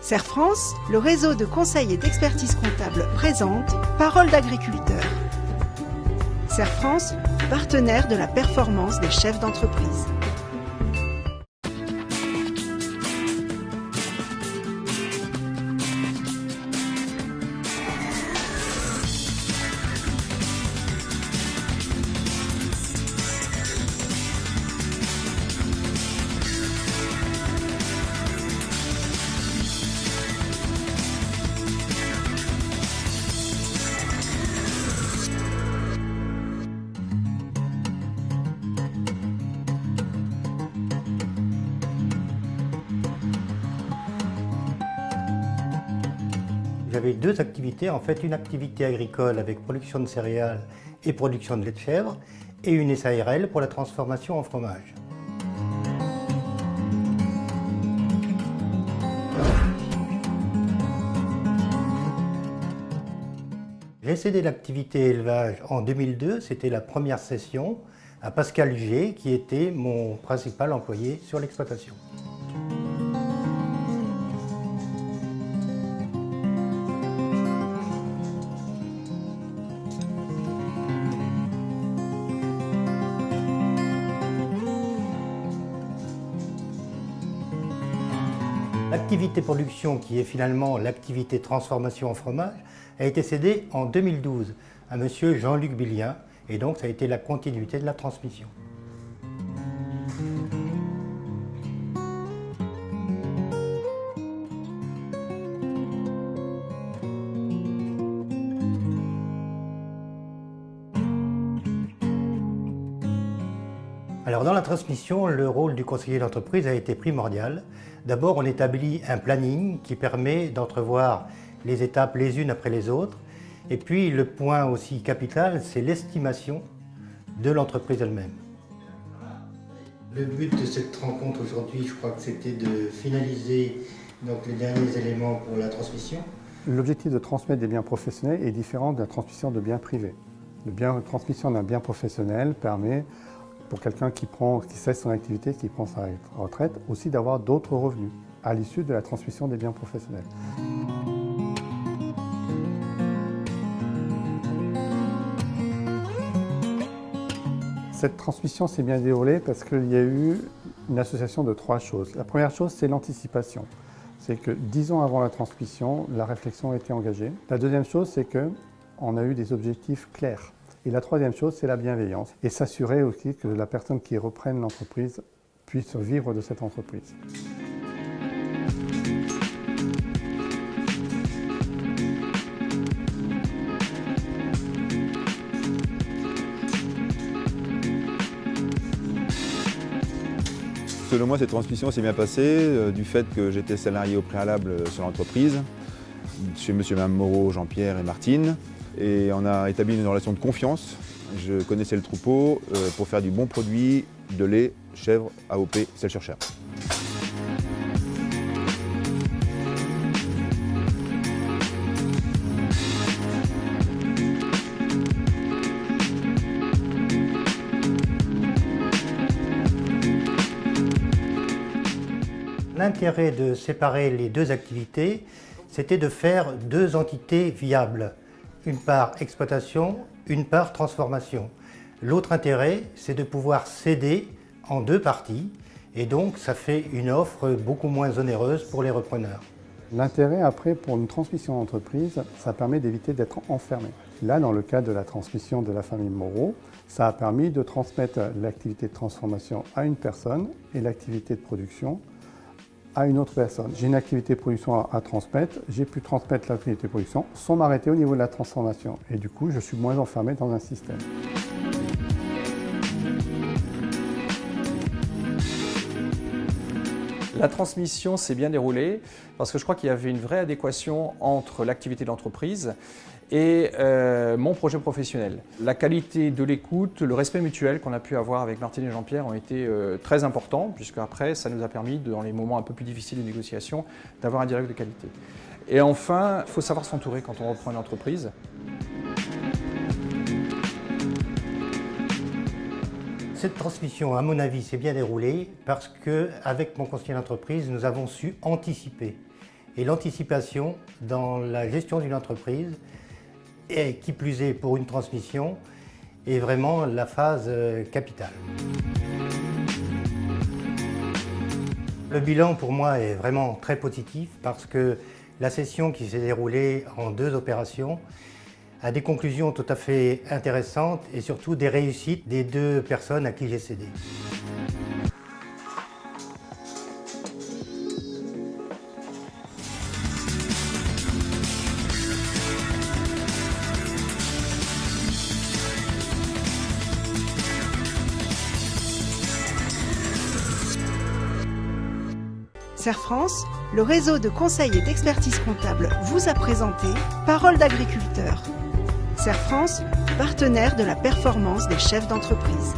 Serre France, le réseau de conseil et d'expertise comptable présente Parole d'agriculteur. Serre France, partenaire de la performance des chefs d'entreprise. J'avais deux activités, en fait une activité agricole avec production de céréales et production de lait de chèvre et une SARL pour la transformation en fromage. J'ai cédé l'activité élevage en 2002, c'était la première session à Pascal G qui était mon principal employé sur l'exploitation. L'activité production, qui est finalement l'activité transformation en fromage, a été cédée en 2012 à M. Jean-Luc Billien, et donc ça a été la continuité de la transmission. Alors dans la transmission, le rôle du conseiller d'entreprise a été primordial. D'abord, on établit un planning qui permet d'entrevoir les étapes les unes après les autres. Et puis le point aussi capital, c'est l'estimation de l'entreprise elle-même. Le but de cette rencontre aujourd'hui, je crois que c'était de finaliser donc, les derniers éléments pour la transmission. L'objectif de transmettre des biens professionnels est différent de la transmission de biens privés. La transmission d'un bien professionnel permet, pour quelqu'un qui cesse son activité, qui prend sa retraite, aussi d'avoir d'autres revenus à l'issue de la transmission des biens professionnels. Cette transmission s'est bien déroulée parce qu'il y a eu une association de trois choses. La première chose, c'est l'anticipation. C'est que 10 ans avant la transmission, la réflexion a été engagée. La deuxième chose, c'est qu'on a eu des objectifs clairs. Et la troisième chose, c'est la bienveillance. Et s'assurer aussi que la personne qui reprenne l'entreprise puisse vivre de cette entreprise. Selon moi, cette transmission s'est bien passée du fait que j'étais salarié au préalable sur l'entreprise, chez monsieur et madame Moreau, Jean-Pierre et Martine. Et on a établi une relation de confiance. Je connaissais le troupeau pour faire du bon produit de lait, chèvre, AOP, sel-sur-chair. L'intérêt de séparer les deux activités, c'était de faire deux entités viables. Une part exploitation, une part transformation. L'autre intérêt, c'est de pouvoir céder en deux parties et donc ça fait une offre beaucoup moins onéreuse pour les repreneurs. L'intérêt après pour une transmission d'entreprise, ça permet d'éviter d'être enfermé. Là, dans le cas de la transmission de la famille Moreau, ça a permis de transmettre l'activité de transformation à une personne et l'activité de production à une autre personne. J'ai une activité de production à transmettre, j'ai pu transmettre l'activité de production sans m'arrêter au niveau de la transformation. Et du coup, je suis moins enfermé dans un système. La transmission s'est bien déroulée parce que je crois qu'il y avait une vraie adéquation entre l'activité de l'entreprise et mon projet professionnel. La qualité de l'écoute, le respect mutuel qu'on a pu avoir avec Martine et Jean-Pierre ont été très importants, puisque après ça nous a permis, dans les moments un peu plus difficiles de négociation, d'avoir un dialogue de qualité. Et enfin, il faut savoir s'entourer quand on reprend une entreprise. Cette transmission, à mon avis, s'est bien déroulée parce qu'avec mon conseiller d'entreprise, nous avons su anticiper. et l'anticipation dans la gestion d'une entreprise, et qui plus est pour une transmission, est vraiment la phase capitale. Le bilan pour moi est vraiment très positif parce que la session qui s'est déroulée en 2 opérations a des conclusions tout à fait intéressantes et surtout des réussites des 2 personnes à qui j'ai cédé. Serfrance, le réseau de conseil et d'expertise comptable vous a présenté Parole d'agriculteur. Serfrance, partenaire de la performance des chefs d'entreprise.